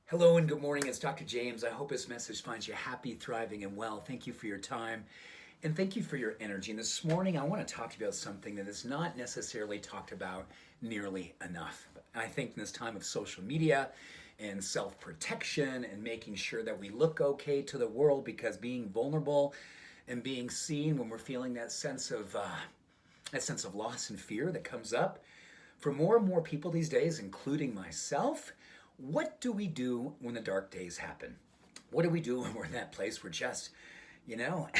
Hello and good morning. It's Dr. James. I hope this message finds you happy, thriving, and well. Thank you for your time and thank you for your energy. And this morning, I want to talk to you about something that is not necessarily talked about nearly enough. I think in this time of social media and self-protection and making sure that we look okay to the world, because being vulnerable and being seen when we're feeling that sense of loss and fear that comes up for more and more people these days, including myself. What do we do when the dark days happen? What do we do when we're in that place where just, you know,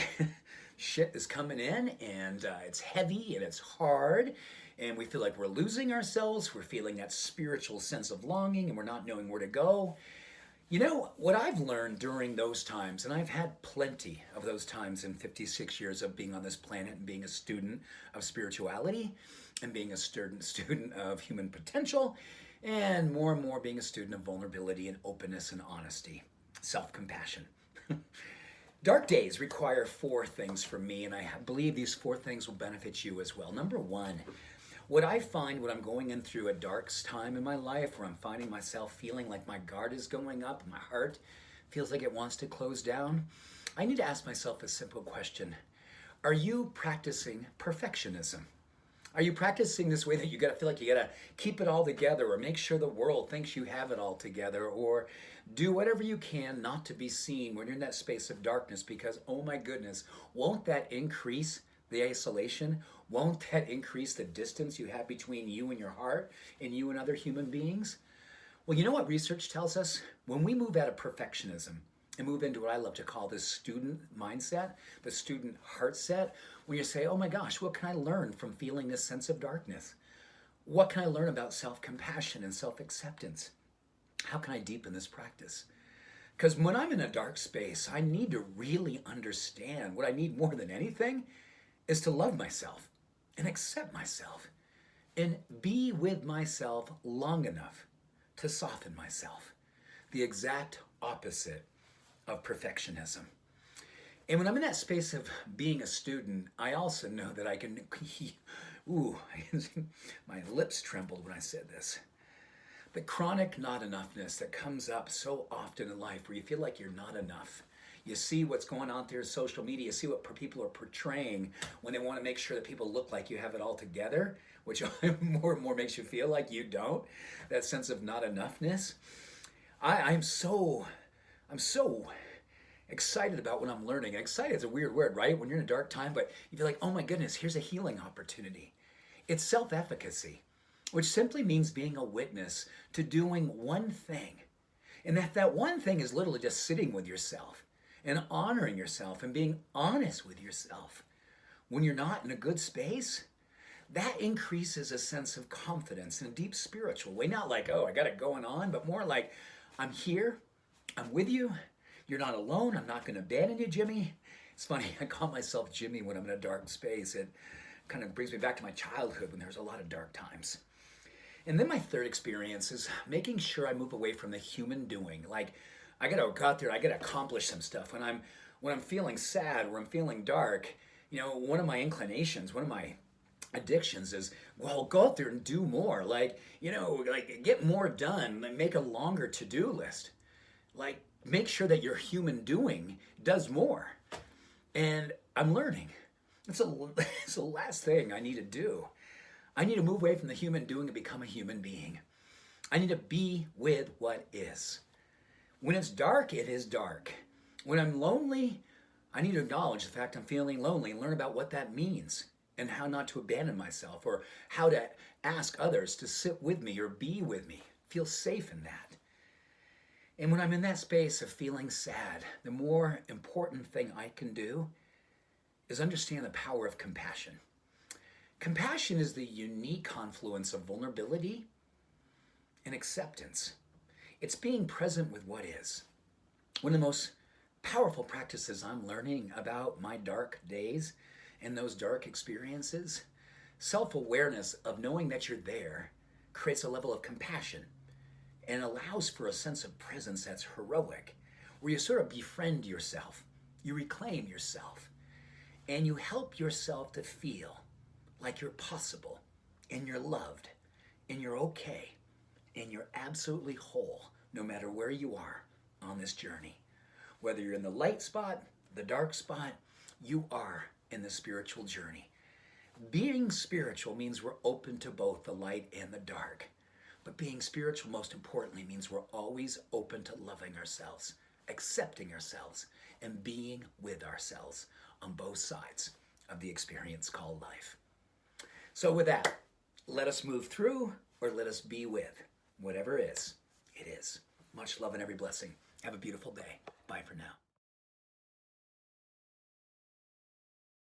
shit is coming in and it's heavy and it's hard and we feel like we're losing ourselves? We're feeling that spiritual sense of longing and we're not knowing where to go. You know, what I've learned during those times, and I've had plenty of those times in 56 years of being on this planet and being a student of spirituality and being a student of human potential, and more being a student of vulnerability and openness and honesty, self-compassion. Dark days require four things from me, and I believe these four things will benefit you as well. Number one, what I find when I'm going in through a dark time in my life, where I'm finding myself feeling like my guard is going up, my heart feels like it wants to close down, I need to ask myself a simple question. Are you practicing perfectionism? Are you practicing this way that you feel like you gotta keep it all together, or make sure the world thinks you have it all together, or do whatever you can not to be seen when you're in that space of darkness? Because, oh my goodness, won't that increase the isolation? Won't that increase the distance you have between you and your heart and you and other human beings? Well, you know what research tells us? When we move out of perfectionism and move into what I love to call the student mindset, the student heart set, when you say, oh my gosh, what can I learn from feeling this sense of darkness? What can I learn about self-compassion and self-acceptance? How can I deepen this practice? Because when I'm in a dark space, I need to really understand what I need more than anything is to love myself and accept myself and be with myself long enough to soften myself. The exact opposite of perfectionism. And when I'm in that space of being a student, I also know that I can, my lips trembled when I said this. The chronic not enoughness that comes up so often in life, where you feel like you're not enough. You see what's going on through social media, you see what people are portraying when they want to make sure that people look like you have it all together, which more and more makes you feel like you don't. That sense of not enoughness. I'm so excited about what I'm learning. Excited is a weird word, right? When you're in a dark time, but you feel like, oh my goodness, here's a healing opportunity. It's self-efficacy, which simply means being a witness to doing one thing. And that one thing is literally just sitting with yourself and honoring yourself and being honest with yourself. When you're not in a good space, that increases a sense of confidence in a deep spiritual way. Not like, oh, I got it going on, but more like, I'm here, I'm with you, you're not alone, I'm not going to abandon you, Jimmy. It's funny, I call myself Jimmy when I'm in a dark space. It kind of brings me back to my childhood when there was a lot of dark times. And then my third experience is making sure I move away from the human doing. Like, I got to go out there, I got to accomplish some stuff. When I'm feeling sad or I'm feeling dark, you know, one of my inclinations, one of my addictions is, well, go out there and do more. Like, you know, like get more done, make a longer to-do list. Like, make sure that your human doing does more. And I'm learning. It's the last thing I need to do. I need to move away from the human doing and become a human being. I need to be with what is. When it's dark, it is dark. When I'm lonely, I need to acknowledge the fact I'm feeling lonely and learn about what that means and how not to abandon myself, or how to ask others to sit with me or be with me. Feel safe in that. And when I'm in that space of feeling sad, the more important thing I can do is understand the power of compassion. Compassion is the unique confluence of vulnerability and acceptance. It's being present with what is. One of the most powerful practices I'm learning about my dark days and those dark experiences, self-awareness of knowing that you're there creates a level of compassion and allows for a sense of presence that's heroic, where you sort of befriend yourself, you reclaim yourself, and you help yourself to feel like you're possible and you're loved and you're okay and you're absolutely whole, no matter where you are on this journey. Whether you're in the light spot, the dark spot, you are in the spiritual journey. Being spiritual means we're open to both the light and the dark. But being spiritual, most importantly, means we're always open to loving ourselves, accepting ourselves, and being with ourselves on both sides of the experience called life. So with that, let us move through, or let us be with. Whatever is, it is. Much love and every blessing. Have a beautiful day. Bye for now.